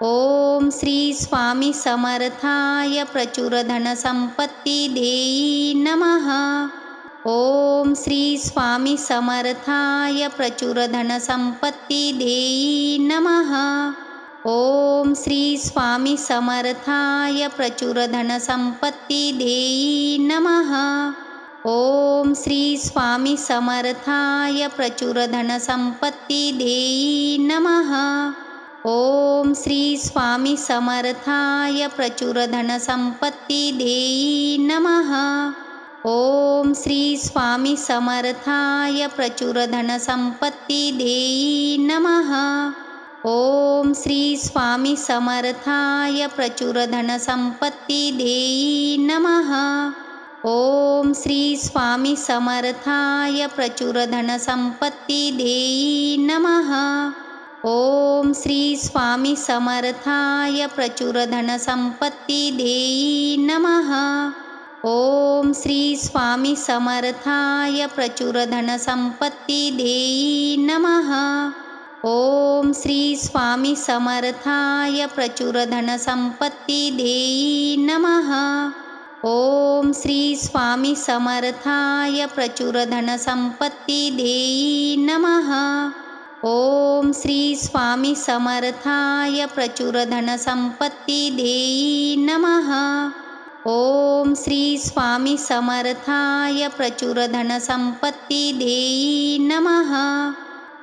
ओम श्री स्वामी समर्थाय प्रचुर धन संपत्ति देई नमः। ओम श्री स्वामी समर्थाय प्रचुर धन संपत्ति देई नमः। ओम श्री स्वामी समर्थाय प्रचुर धन संपत्ति देई नमः। ओम श्री स्वामी समर्थाय प्रचुर धन संपत्ति देई नमः। ओम श्री स्वामी समर्थाय प्रचुर धन संपत्ति देई नमः। ओम श्री स्वामी समर्थाय प्रचुर धन संपत्ति देई नमः। ओम श्री स्वामी समर्थाय प्रचुर धन संपत्ति देई नमः। ओम श्री स्वामी समर्थाय प्रचुर धन संपत्ति देई नमः। ओम श्री स्वामी समर्थाय प्रचुर धन संपत्ति देई नमः। ओम श्री स्वामी समर्थाय प्रचुर धन संपत्ति देई नमः। ओम श्री स्वामी समर्थाय प्रचुर धन संपत्ति देई नमः। ओम श्री स्वामी समर्थाय प्रचुर धन संपत्ति देई नमः। ओम श्री स्वामी समर्थाय प्रचुर धन संपत्ति देई नमः। ओम श्री स्वामी समर्थाय प्रचुर धन संपत्ति देई नमः।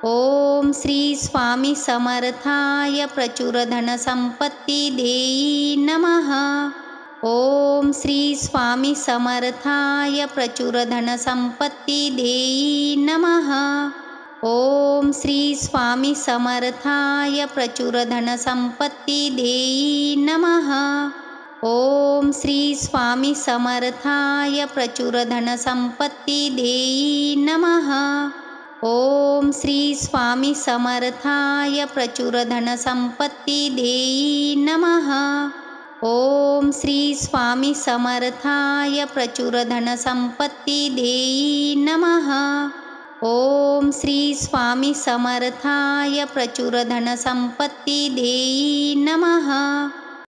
ओम श्री स्वामी समर्थाय प्रचुर धन संपत्ति देई नमः। ओम श्री स्वामी समर्थाय प्रचुर धन संपत्ति देई नमः। ओम श्री स्वामी समर्थाय प्रचुर धन संपत्ति देई नमः। ओम श्री स्वामी समर्थाय प्रचुर धन संपत्ति देई नमः। ओम श्री स्वामी समर्थाय प्रचुर धन संपत्ति देई नमः। ओम श्री स्वामी समर्थाय प्रचुर धन संपत्ति देई नमः। ओम श्री स्वामी समर्थाय प्रचुर धन संपत्ति देई नमः।